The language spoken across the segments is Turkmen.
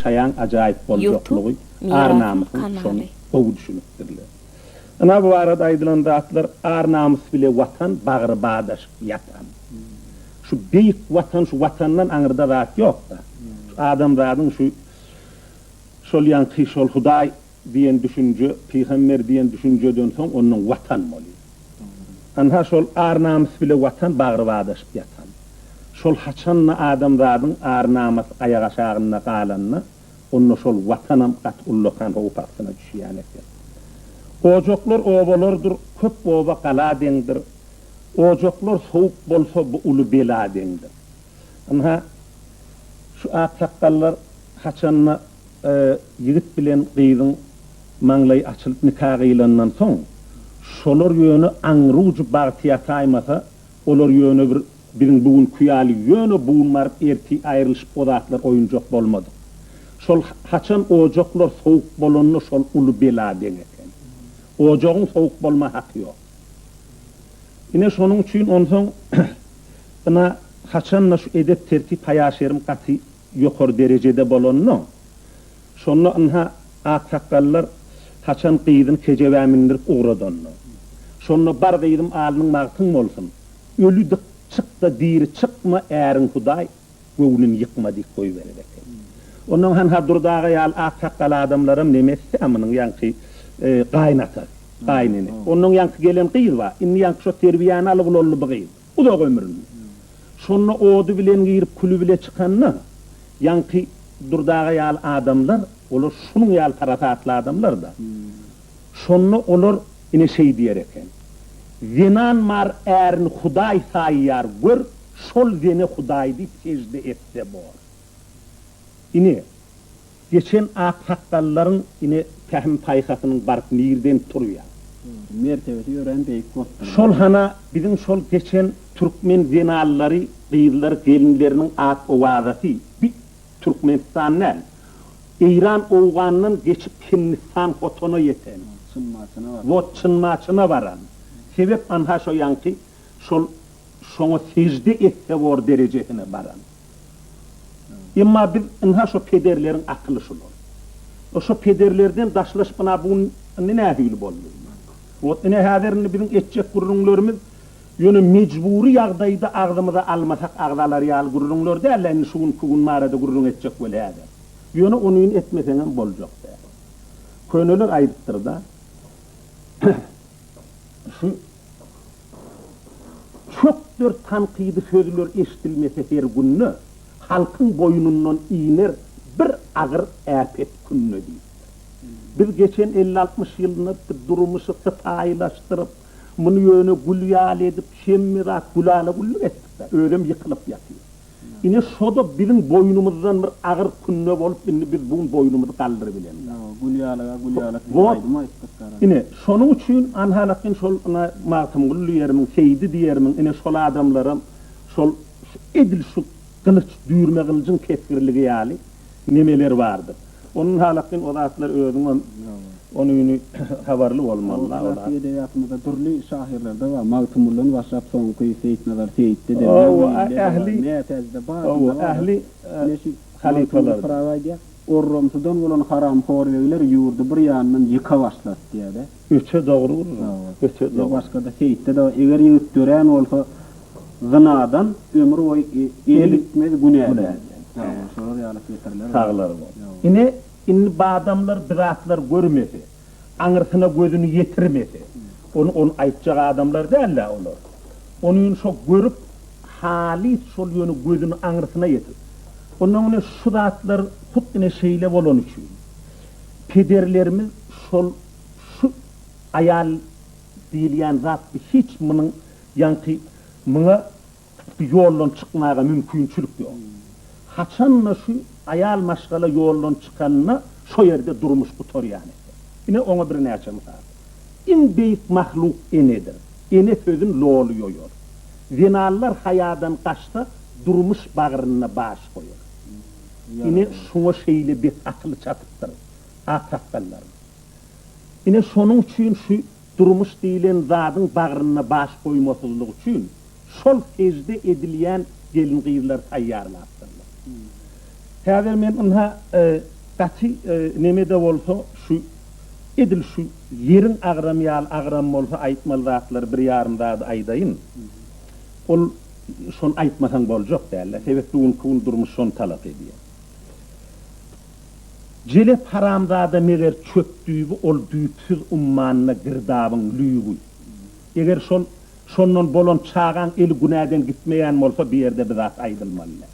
çayan acayip bolcokluğu, ar namusun şonu oğu düşünüpdirler. Ana bu arada aydılan rahatlar ar namus bile vatan, bağrı bağdaş yatan. Şu büyük vatan, şu vatandan anırda rahat yok da. Adam rahatın şu şol yankı, şol Huday diyen düşünce, Peygamber diyen düşünceden son onun vatan mı oluyor? Anha şol ar namus bile vatan, bağrı bağdaş yatan. Şol haçanla adam rahatın ar namus ayak aşağınına kalanına, onun şol vatanam kat ullukan hoğupaksına düşüyen eker. Ocaklar ovalardır, köp ova kala dendir. Ocaklar soğuk bolsa bu ulu bela dendir. Anha şu atlakkallar haçanla yigit bilen kıydın manlayı açılıp nikah kıyılandan son şolar yönü anrucu bağtiyata aymasa olar yönü birin bugün kuyali yönü bugün marıp erti ayrılışıp odatlar oyuncak bolmadı. Şol haçan ocaklar soğuk bolonlu şol ulu bela denir. Ocağın soğuk bolma hakkı yok. Yine şunun için ondan bana haçanla şu edep tertip hayaşerim katı yukarı derecede bolonlu. Şonla anha aksakallar haçan kıydın kecevemindir uğradanlı. Şonla bar kıydım alının mağtın olsun. Ölü dık çık da diri çıkma erin Huday göğünün yıkma dik koy vererek. Onun hanha durdağı yal aksakal adamlarım nemesi amının yankı kaynatır, kaynını. Onun yankı gelen kıyıl var. İnni yankı şu terbiyeni alıp ollu bir kıyıl. O da ömrünü. Şonla oğdu bilen girip kulü bile çıkanını yankı durdağı yal adamlar olur şunun yal tarafatlı adamlar da. Şonla olur yine şey diyereken. Zenan mar erin Huday sayyar gör, şol zene Huday deyip secde etse bor. Yine geçen aksakkalların yine Fehmi Paykası'nın bark nirden turuyor. Mertebesi öğren beyik kostlar. Şol hana bizim şol geçen Türkmen zenalları, kıyırları, gelinlerinin at ovadası bir Türkmenistan'dan İran oğanının geçip Hindistan kotona yeten. Çınmaçına var. Vot çınmaçına varan. Sebep anha şu yankı şol şonu secde etse vor derecesine varan. Ama bir anha şu pederlerin akıllı şulur. O şu pederlerden daşlaş bana bunun ne hüyül bollu. O ne haderini bizim etçek gururunlarımız yönü mecburi yağdaydı ağzımıza almasak ağdaları yal gururunlar derlerini şuun kugun mağarada gururun etçek böyle hader. Yönü onu etmesenen bolcak der. Könülür ayıptır da şu çok dört tankıydı sözler eşitilmese her gününü halkın boynundan iner bir ağır afet gününü değil. Biz geçen 50-60 yılını durumu sıkıtaylaştırıp bunu yönü gülyal edip şemmirat gülale güllük ettik de öğrem yıkılıp yatıyor. Yine şoda bizim boynumuzdan bir ağır gününü olup biz bunun boynumuzu kaldırabiliriz. Gülyala yine şunun için anhalakin şol matım gülü yerimin seydi diyerimin yine şol adamlarım şol edil şu kılıç düğürme kılıcın kefirliği yali nemeler vardır. Onun halakin odatlar özünün onu yünü havarlı olmalı. Odat edebiyatımızda türlü şahirlerde var. Mağtumullun vasrap son kıyı seyitneler seyitti de. O ehli neyetezde var. O ehli halifeler. Orromsudan olan haram horveyler yurdu bir yanından yıka başlat diye de. Üçe doğru. Üçe doğru. Başka da seyitte de eğer yiyip gören olsa zınadan ömrü o eğilikmez günah eder. Sağlar var. Yine bu adamlar biratlar görmesi, anırsına gözünü yetirmesi, onu aytacak adamlar değiller olur. Onun çok görüp hali sol yönü gözünü anırsına yetir. Onun şu zatlar kutline şeyle olan için. Pederlerimiz şu ayal diyen zat hiç bunun yankı buna yoldan çıkmaya mümkünçülük yok. Haçanla şu ayal maşgala yoldan çıkanına şu yerde durmuş tutar yani. Yine ona bir ne açalım abi. En büyük mahluk enedir. Ene sözün loğuluyor. Zinallar hayadan kaçta durmuş bağrına baş koyuyor. Yine şuna şeyle bir akıllı çatıptır. Akakkallar. Yine şunun için şu durmuş değilen zadın bağrına baş koymasızlık için şol secde edilen gelin kıyırlar tayyarlattırlar. Häzir men onha gaty nemede bolsa şu edil şu yerin agram bolsa aýtmaly zatlar bir ýarymda aýdaýyn. Ol şonu aýtmasaň boljak däller. Sebep bugün durmuş şonu talap edýär. Jelep haramzada meger çöpdüýbi ol düýpsiz ummanyna girdabyň lüýbi. Eger şondan bolan çağan el günäden gitmeýän bolsa bir ýerde bir zat aýdylmaly.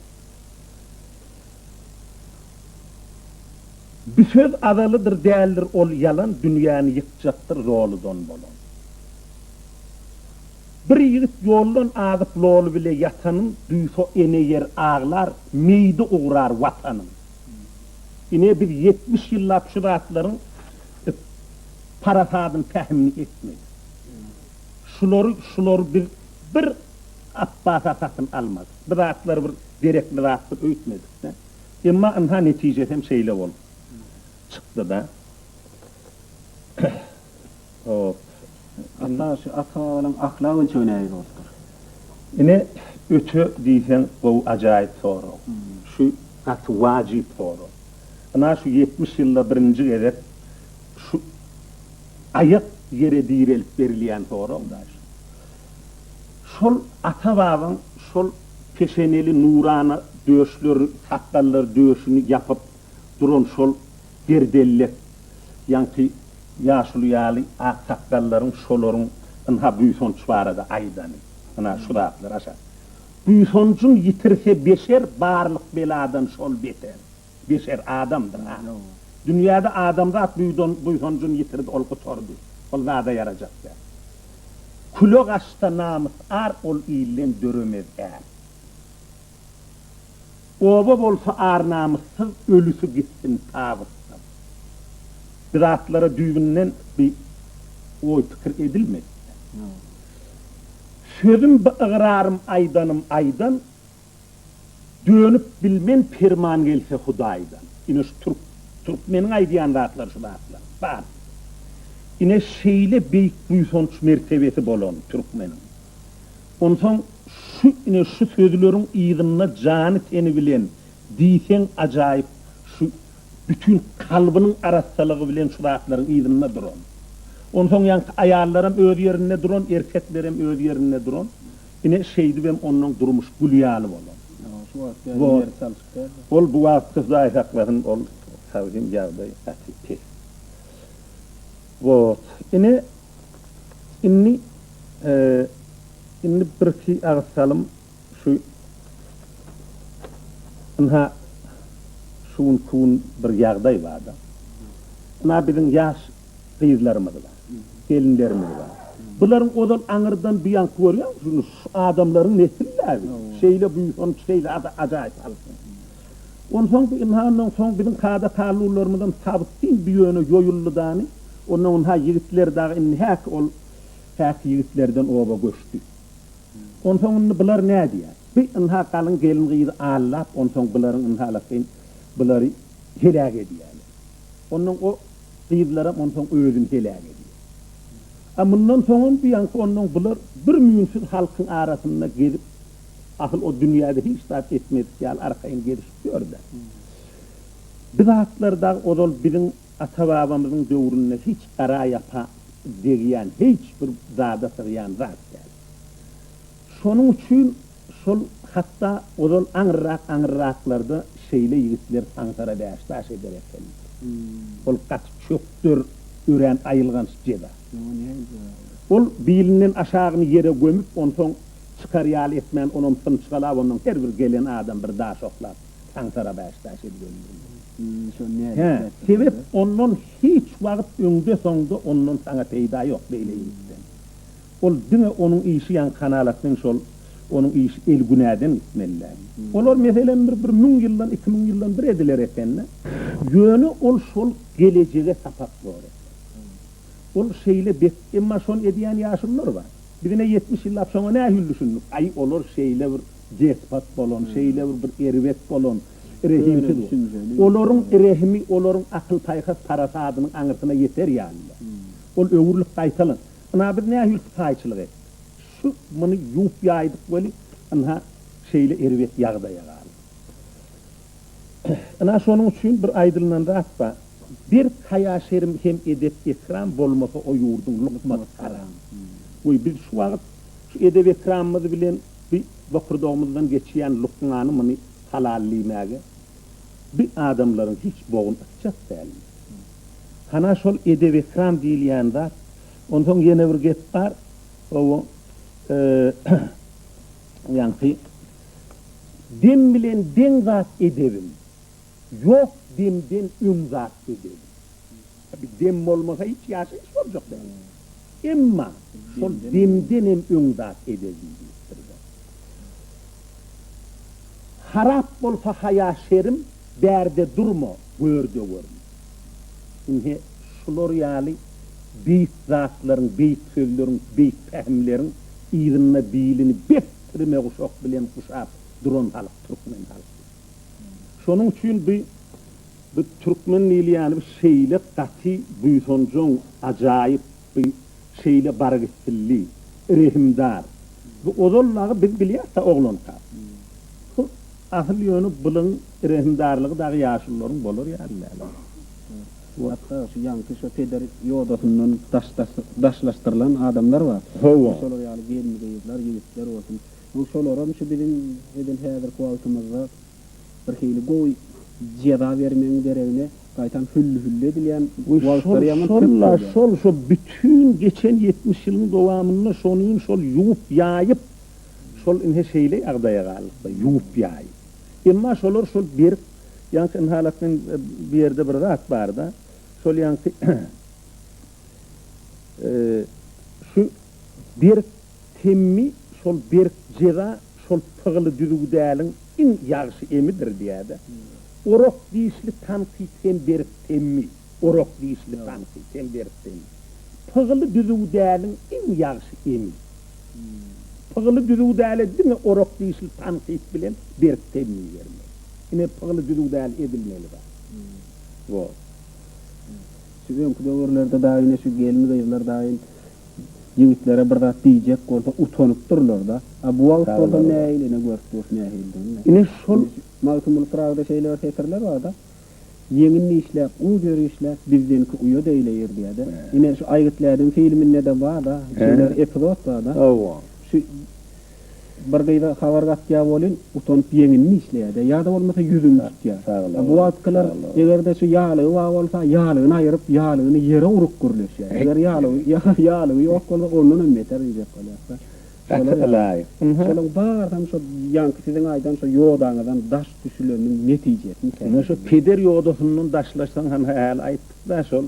Bir söz adalydyr däldir ol yalan dünýäni ýykjakdyr roludan bolan. Bir ýigit ýoldan azyp lolu bile ýatanyň düýso ene yer ağlar meýdi uğrar watanyň. Ine bir 70 ýyllap şu zatlaryň parasadyny tähmin etmedi. Şular bir abbasa satyn almaz. Bir zatlar bir gerekli zatlar öýtmedi. Emma anha netije hem şeýle bol. Çıktı da. O ata bilen ahlagy çöňäýi dostlar. Ine ötü diýsen bu ajaýyp soru. Şu gat wajyp soru. Ana şu 70 ýylda birinji gerek şu aýak ýere diýrelip berilýän soru da. Şol ata babaň şol peşeneli nurana döşler, sakkallar döşüni ýapyp duran şol gerdellik ýanky ýaşly ýaly ak sakkallaryň şolaryň anha büýson çbarada aýdany. Ana şu zatlar aşa. Büýsonjun ýitirse beşer barlyk beladan şol beter. Beşer adamdyr. Dünýäde adam zat büýsonjun ýitirdi ol gutordy. Ol zada ýarajakdy. Kulok aşta namys ar ol ilen döremez er. Oba bolsa ar namysyz ölüsü gitsin tabysdan. Biratlara düýbünden bir oý pikir edilmedi. Sözüm ıgrarım aydan dönüp bilmen perman gelse Hudaýdan. Ine şu Türkmeniň aýdýan zatlar şu zatlar. Bar. Ine şeýle beýik büýsonç mertebesi bolan Türkmeniň. Onsoň şu sözleriň ýygyna jany teni bilen diýsen ajaýyp şu bütün kalbynyň arassalygy bilen şu zatlaryň ýygyna duran. Onsoň ýa aýallarym öz ýerinde duran, erkeklerim öz ýerinde duran. Ine şeýdi hem onuň durmuş gulýaly bolan. Ol bu wagtda zaýhaklaryň ol sawdym ýagdaý atýpy. Wot inni birki ağsalım şu anha şun kun bir ýagdaý barda. Na biziň ýaş gyzlarymyz bar, gelinlerimiz bar. Bularyň odal aňyrdan biýan görýär, şu adamlaryň nesilleri. Şeýle büýüson şeýle ajaýyp alsyn. Onsoň bu imhandan soň biziň kada taýlurlarymyzdan sabitdiň biýöne ýoýuldany, onun ha ýigitler dagy inhak ol hak ýigitlerden oba göçdi. Onsoň bular nädiýär? Bir inha galyň gelin gyzy allap, onsoň bularyň inhalapyn bulary helak edýär. Onuň o gyzlara onsoň özüni helak edýär. Amyndan soň biýan onuň bular bir müýünsiz halkyň arasynda gelip ahyl o dünýäde hiç tat etmedýär, arkaýyn gelişip ýördi. Bizatlarda odol biziň ata-babamyzyň döwründe hiç gara ýapa degýän hiç bir zada sygýan zat ýa. Şonuň üçin şol hatda odol aňyrraklarda şeýle ýigitler Ankara bäştaş eder eken. Ol gat çöpdür ören aýylgan jeda. Ol biýilinden aşagyny ýere gömüp onsoň çykarýal etmän onuň sınçgalap onuň her bir gelen adam bir daş oklap Ankara bäştaş edýär. Sebep onun hiç wagt öňde soňda onun saňa peýda ýok beýleýikden. Ol diňe onun işi ýan kanalatnyň şol onun işi el günäden gitmeliler. Olar meselen bir 1000 ýyldan 2000 ýyldan bir ediler ekenler. Ýöne ol şol gelejege sapap bor. Ol şeýle bek emma şon edýän ýaşullar bar. Birine 70 ýyllap soňa nähül düşünüp ay olar şeýle bir jespat bolan, şeýle bir erwet bolan. Olaryň rehmi, olaryň akyl taýhas parasadynyň aňyrsyna ýeter ýaly. Ol öwürlik gaýtalan. Ana bir nähül taýçylyk. Şu muny ýup ýaýdyk boli anha şeýle erwet ýagda ýagal. ana şonun üçin bir aydınlan rahatba. Bir hayaşerim hem edep ekran bolmasa o yurdun lukmat haram. Bir şu vaqt şu edep ekranımızı bilen bir bakırdağımızdan geçiyen lukmanı mını halallimäge bir adamların hiç boğun atacak değil. Hana şol edep ekran diýilýän zat, ondan ýene bir gep bar. O ýa-ni dem bilen den zat edebim. Yok demden zat edebim. Tabi dem bolmasa hiç ýaşaýyş bolajak değil. Emma şol demden zat edebim. Harap bolsa haya şerim berde durma, görde görme. Inhe şular ýaly beýik zatlaryň, beýik sözleriň, beýik pähimleriň ýygyna biýilini bettirme guşak bilen kuşap duran halyk türkmen halyk. Şonuň üçin bu türkmen ýaly bir şeýle gaty büýsonjoň ajaýyp bir şeýle baragitli, rehimdar. Bu ozollagy biz bilýärsa oglanka. Ahyl ýöne bulyň rehimdarlygy dagy ýaşullaryň bolar ýaly. Hatta şu yankı şu peder yodasından daşlaştırılan adamlar var. Şolar ýaly gelmegeyler, ýigitler bolsun. Bu şolaram şu bilin häzir kuwaltymyzda bir hili goý jeda bermeň geregine gaýtan hüllü edilýän kuwaltlar ýaman şol şu bütün geçen 70 ýylyň dowamynda şonuň şol ýuwup ýaýyp şol inhe şeýle agdaýa galypdy, ýuwup ýaýyp. Emma şolar şol bir ýa-ni halatyň bir ýerde bir rat barda, şol ýa-ni şu bir temmi şol bir jeda şol pygyly düzügdäliň iň ýagşy emidir diýäde. Orok diýişli tanqid hem bir temmi, orok diýişli tanqid hem bir temmi. Pygyly düzügdäliň iň ýagşy emi. Pygyly düzügdäli diňe orok diýişli tanqid bilen bir temmi berme. Ine pygyly düzügdäli edilmeli bar. Wo şu döwürlerde daýyny şu gelmede ýyllar daýyn ýigitlere bir zat diýjek bolsa utanyp durlar da. Bu wagtda näýine görüp näýilden. Ine şol Maltumul Pravda şeyler tekerler var da. Ýeňini işläp, o görüşler bizdenki uýa deýleýär diýdi. Ine şu aýgitlärdin filminde de var da, şeyler epizod var da. Şu bir gaýda habar gatýa bolyn, utanyp ýeňini işleýär. Ýa-da bolmasa ýüzüni tutýar. Bu wagtlar egerde şu ýaly wa bolsa ýalyny aýryp, ýalyny ýere urup gürleşýär. Eger ýaly ýok bolsa onuň meter ýep bolýar. Şonuň bardan şu ýanky siziň aýdan şu ýodaňydan daş düşüleniň netijesi. Şu peder ýodasynyň daşlaşsan hem häl aýtdy şol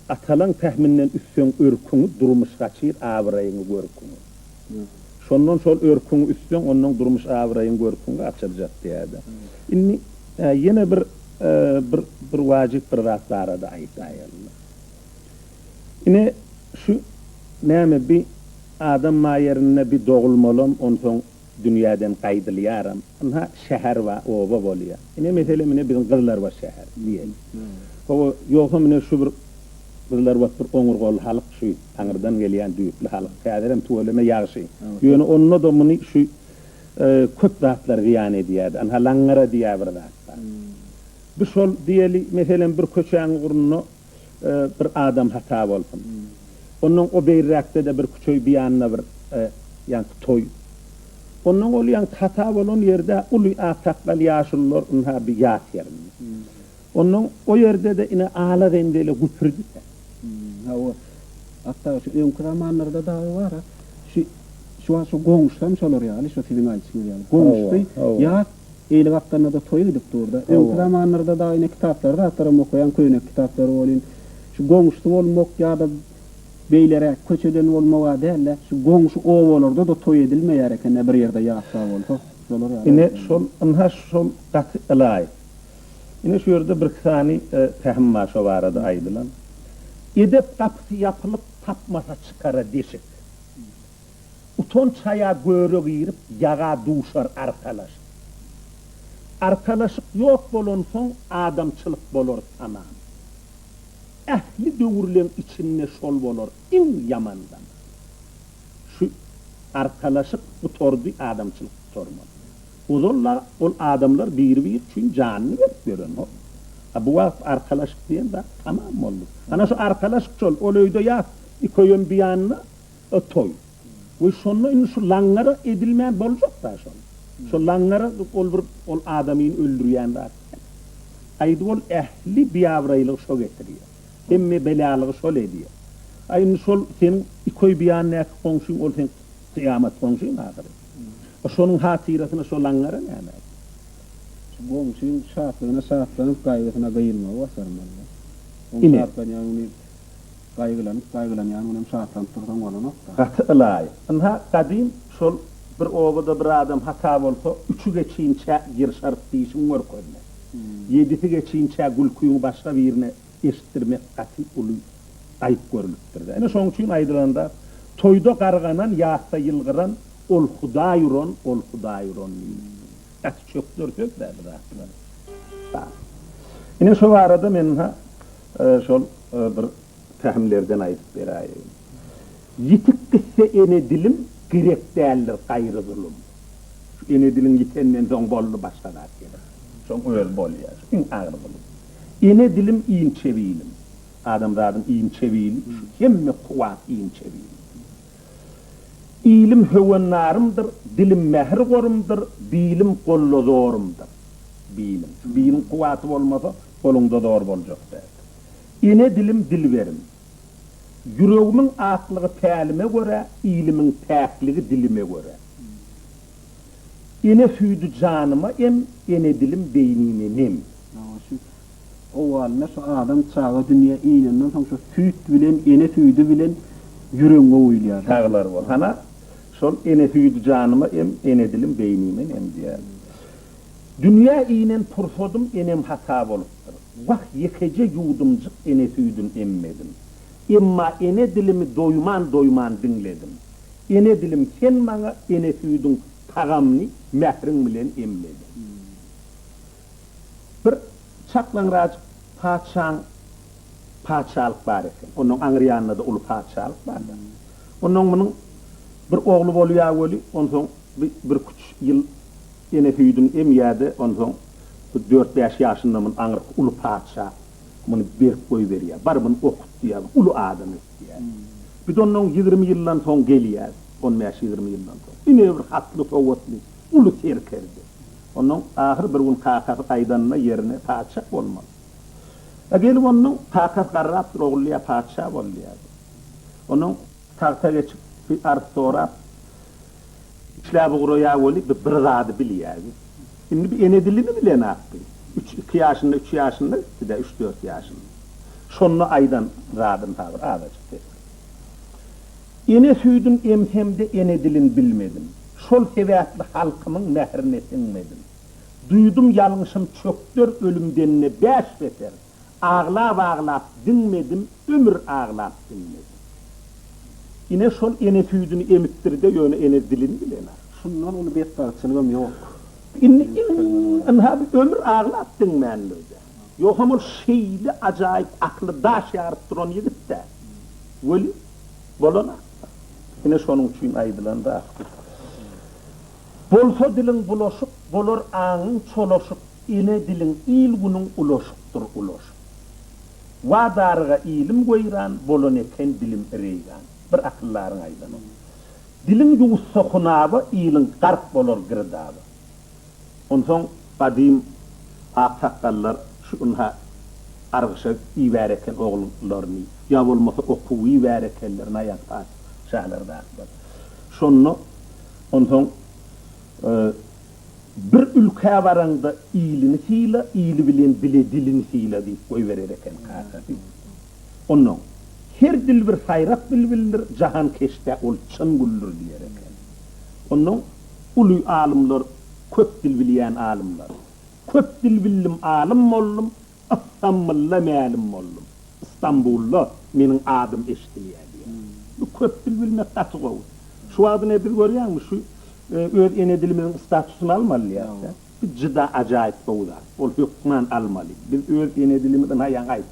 atalan tähminden üstün örküňi durmuş gaçyr awraýyny görküňi. Şondan şol örküňi üstün onuň durmuş awraýyny görküňi açylajak diýdi. Inni ýene bir wajib bir ratlarda aýtaýarlar. Ine şu näme bi adam maýerine bir dogulmalym, onsoň dünýäden gaýdylýaram. Ona şäher we oba bolýar. Ine mesele mine bizim gyzlar we şäher diýelim. O ýoksa mine şu bir gyzlar we bir oňurgol halyk şu taňyrdan gelýän düýükli halyk. Häzirem tuweleme ýagşy. Ýöne onna da muny şu köp zatlar ýan edýär. Ana laňara diýär bir zat. Bu şol diýeli meselen bir köçäň gurnuny bir adam hata bolsun. Onun o beýrekde de bir küçük biýanyna bir ýa-ni toy. Onun ol hata bolan ýerde uly ataqbal ýaşullar unha bir ýat ýerinde. Onun o ýerde de ine ala rendele güpürdi. Hatta şu öňkü zamanlarda da var. Şu goňuşdan şolar ýaly, şu film aýtýar ýaly. Goňuşdy ýa eýle wagtlarda da toy edip durdy. Öňkü zamanlarda da ine kitaplarda ataram okuyan köýnek kitaplar bolyn. Şu goňuşdy bolmak ýa-da beýlere köçeden bolmaga däle, şu goňşy owalarda da toy edilmeýär eken bir ýerde ýatsa bolsa, şolar ýaly. Ine şol anha şol gaty alay. Ine şu ýerde bir sany tähim maşa barada aýdylan. Edep tapy ýapylyp tapmasa çykara deşik. Uton çaya görüp girip yaga duşar arkalaş. Arkalaşyk ýok bolan soň adamçylyk bolar tamam. Ähli döwürleň içinde şol bolar iň yamandan. Şu arkalaşyk utordy adamçylyk tormaly. Ozollar, ol adamlar bir üçün canını verip gören o. Bu vaqt arkalaşık diyen de tamam oldu. Ana şu arkalaşık çol, ol öyde ya, koyun bir yanına, toy. Ve sonra şu langara edilmeyen bolacak da şu. Şu langara ol adamın öldürüyen de. Aydı ol ehli biyavraylık şo getiriyor. Emme belalığı şol ediyor. Ayın şol senin koy bir yanına konuşun, ol sen kıyamet konuşun ağırı. Şonun hatirasına şol langara ne yani? Komşun şahatlanıp kaygısına kıyılma o sarmalı. İne. Kaygılanıp yani onun şahatlanıp durdan olan nokta. Hatırlay. Anha kadim şol bir ovada bir adam hata olsa, üçü geçince gir şart deyişim var koyma. Yedisi geçince gül kuyunu başka birine eşittirmek katı ulu ayıp görülüktür. Yani son için aydılanda toyda karganan yahta yılgıran ol hudayron katı çöktür derdi rahatlar. Yine şu arada menha şol bir fehimlerden ayıp berayım. Yitik kisse ene dilim gerek değerler gayrı zulüm. Şu ene dilin yitenden son bolunu başlamak gelir. Son öyle bol ya. Şu ağır bulun. Ene dilim iyin çeviyilim. Adamların iyin çeviyilim. Şu hemme kuvat iyin çeviyilim. İlim hüvennarımdır, dilim mehir korumdur, bilim kollu zorumdur. Bilim kuvatı olmasa kolunda zor olacak derdi. Ene dilim dil verim. Yüreğimin aklığı pəlime göre, ilimin pəkliği dilime göre. Ene füydü canıma ene dilim beynime nem. O haline şu adam çağı dünya iyilinden sonra şu füyd bilen, ene füydü bilen yüreğine uyuluyor. Tağlar var. Hana, şol ene füydü canıma ene dilim beynime nem diyer. Dünya iyinen pursodum enem hata oluptur. Vah yekece yudumcık ene füydün emmedim. Emma ene dilimi doyman dinledim. Ene dilim sen bana ene füydün tagamni mehrin bilen emledim. Bir çaklanracık paçalık var eken. Onun Angliyan'da da ulu paçalık var. Onun bunun bir oğlu oluyor, ondan sonra bir küç yıl ene füydün emyedi, ondan sonra 4-5 yaşında bunun Anglik ulu paçalık. Bunu bir koy veriyor. Bar bunu okut diyor. Ulu adam istiyor. Bir de onun 20 yıldan sonra geliyor. 15-20 yıldan sonra. Yine bir hatlı soğutlu. Ulu terkerdi. Onun ahır bir gün kakası aydanına yerine paçak olmaz. Gelip onun kakası karrattır oğulluya paçak oluyor. Onun tahta geçip bir art sonra işler buraya olup bir zadı biliyor. Şimdi bir enedilini bile ne yaptı? 2 yaşında, 3 yaşında, bir de 3-4 yaşında. Şonlu aydan radım tavır, ağacık dedi. Ene süydün emhemde ene dilin bilmedim. Şol sevatlı halkımın mehrini sinmedim. Duydum yanlışım çöktür ölümdenine 5 beter. Ağlap dinmedim, ömür ağlap dinmedim. Yine şol ene süydünü emittirdi, yöne ene dilini bilene. Şundan onu bir tartışılığım yok. Ömür ağlattın mənliydi. Yok ama şeyli acayip aklı daş yarıttır yigit de. Böyle bolana. Yine şonun için aydılan da aklı. Bolsa dilin bulaşık, bolor ağın çoloşuk, ine dilin ilgunun ulaşıktır ulaşık. Vadarıga ilim koyran, bolon eken dilim reygan. Bir akılların aydanı. Dilin yuğussa hunabı, ilin karp bolor girdabı. Ondan kadim aksakallar şunha argışa iyi vereken oğullarını, ya olmasa oku iyi verekenlerine yapar şahlarda akbar. Şunu ondan bir ülke varanda iyilini fiila, iyili bilen bile dilini fiila deyip koy verereken kasa. Ondan her dil bir hayrat bilbilir, cahan keşte ol çın güllür diyereken. Ondan ulu alimler köp dil bilen alimler. Köp dil bilim alim oldum, İstanbul'la melim oldum. İstanbul'la menin adım eşitiliyor diye. Bu köp dil bilmek katı kovu. Şu adı nedir görüyor musun? Şu ene dilimizin statüsünü almalı ya. Bir cıda acayip kovular. Ol hükman almalı. Biz ene dilimizin hayan ayıp.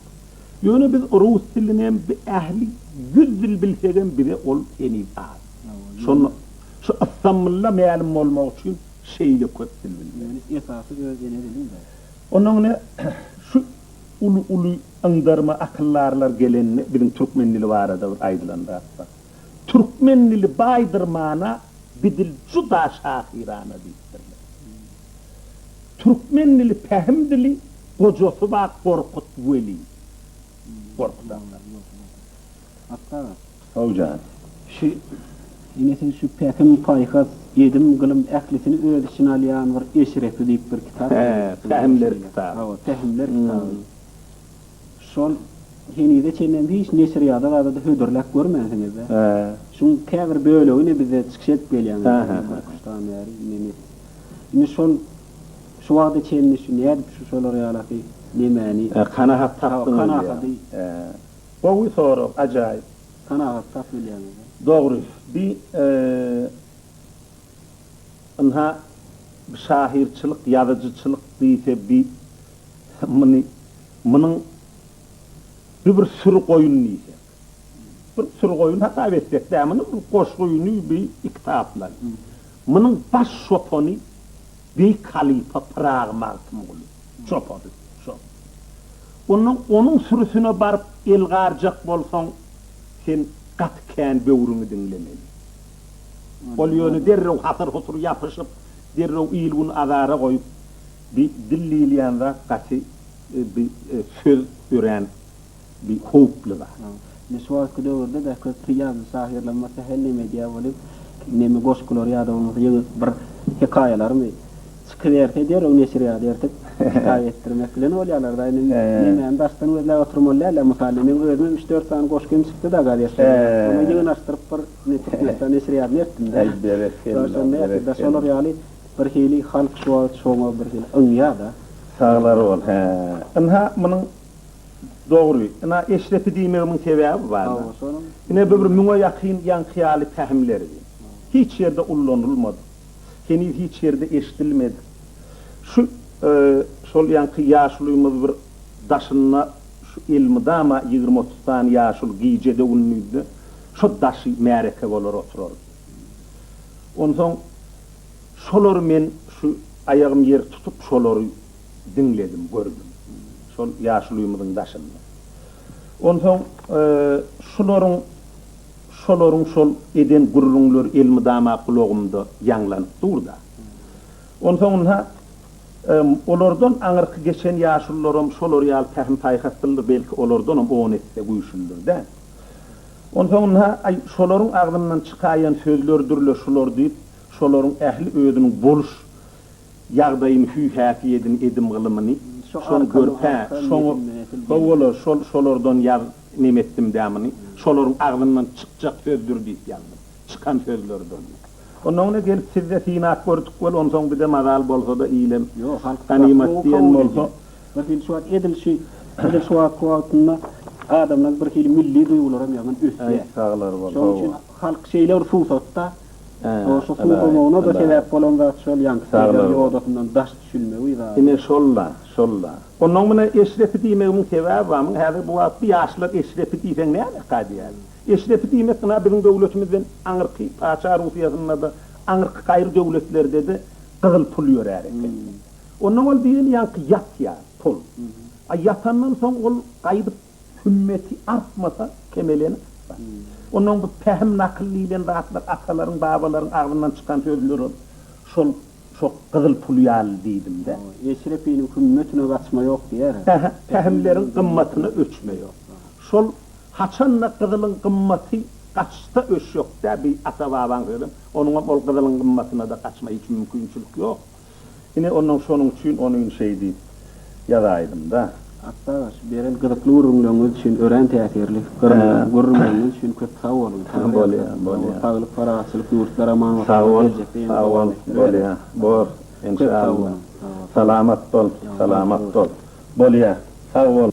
Yani biz Rus dilinin bir ehli 100 dil bilseden biri ol eni ağır. Şu İstanbul'la melim olmak için şeyle köp bilmeli. Yani esası özgene bilim de. Onun ne şu ulu andarma akıllarlar gelenini bizim Türkmenlili var da aydılan da. Türkmenlili baydırmana bidil juda şahirana deyiptirler. Türkmenlili pehim dili kocosu var Korkut Veli. Korkutanlar. Hatta Hocam. şu yine sen şu pehim paykas yedim gılım ehlisini öz için alayan var eşrefi deyip bir kitap. Pehimler kitabı. Evet, pehimler kitabı. Şol henide çenen hiç neşriyada da hödürlük görmensiniz de. Şun käbir böyle oyunu bize çıkışet belyan. Kuştan yeri nemi. Yine şol şu vada çenni şu neydi şu şolar yalaki nemani. Kanahat taptın. Kanahat. Bu soru acayip. Kanahat taptın yani. Doğru. Bir anha şahirçilik, yazıcılık deyse bir bunun bir sürü koyun neyse. Bir sürü koyun hatta etsek de bunun koş koyunu bir iktaplar. Bunun baş şoponu bir kalifa pragmatım oluyor. Şoponu. Onun sürüsüne barıp elgarcak bolsan sen katken böğrünü dinlemeli. Olyonu derrev hasır husur yapışıp derrev ilgun azara koyup bir dilliyeliyanda katı bir söz öğren bir hoplu var. Ne suat kudu orada da kıyam sahirlanması helle medya olup nemi goşkulor ya da onu bir hikayeler mi skriver eder o neşriya derdik hikaye ettirmek bilen olyalar da nemi baştan özle oturmalarla musallimin özüm 3-4 tane goşkum çıktı da galiba. Ama yığın açtırıp bir neticede neşriya ettim de. Sonra da solar yali bir hili halk suat şoma bir hili önya da. Sağlar ol. Anha bunun doğru. Ana eşrefi diyememin sebebi var. Yine bir müne yakın yan hiyali fehimleri. Hiç yerde ullanılmadı. Henüz hiç yerde eşitilmedi. Şu sol yankı yaşlıyımız bir daşınına şu ilmi da ama 20-30 tane yaşlı giyicede ünlüydü. Şu daşı mereke olur oturur. Ondan sonra şoları men şu ayağım yer tutup şoları dinledim, gördüm. Şol yaşlıyımızın daşında. Ondan sonra şoların şol eden gururunlar ilmi dama kulağımda yanlanıp durdu. Ondan sonra olardan anırkı geçen yaşlılarım şolar yal fehim paykattıldı belki olardan 10 etse uyuşuldur da. Ondan sonra şoların ağzından çıkayan sözlerdürle şolar deyip şoların ehli öğüdünün boluş yağdayın hüyhafiyedin edim gılımını şol görpe, şolardan yağ nimettim damını, şoların ağzından çıkacak sözdür deyip yandım. Çıkan sözlerden. Ondan gelip sizde sinat gördük böyle, ondan sonra bir de mazal bolsa da iyilem. Yok, halk ganimet diyen bolsa. Bir suat edil suat kuatında adamlar bir hili milli duygularım yanın üstüye. Sağlar var. Şonun için halk şeyler fusatta, o şu fusamağına da sebep olan da şöyle yankısı odasından daş düşülmeyi da. Yine şolla. Ondan buna eşrefi diyememin sebebi var mı? Her bu bir yaşlar eşrefi diyeceksin ne alakadı yani? Eşrefi demek buna bizim devletimizden Anırkı, Paşa Rusiyasında da Anırkı gayrı devletlerde de kızıl pul yör hareket. Ondan ol değil yankı yat ya pul. Yatandan sonra ol gayrı hümmeti artmasa kemeleni. Ondan bu pehim nakilliyle rahatlar ataların, babaların ağzından çıkan sözleri şol çok kızıl pul yal dedim de. Eşrefinin hümmetine kaçma yok diyer. Pehimlerin kımmatını ölçme yok. Şol haçanla kızılın kımmati kaçta öş yok da bir ata baban kızım. Onun ol kızılın kımmatına da kaçma hiç mümkünçülük yok. Yine onun için onun şey değil. Yazaydım da. Hatta beren gıdıklı urumluğunuz için öğren tesirli. Gurumluğunuz için köp sağ olun. Böyle. Sağlık, parasılık, yurtlara manvat. Sağ ol. Böyle. Bor. İnşallah. Salamat ol. Böyle. Sağ ol.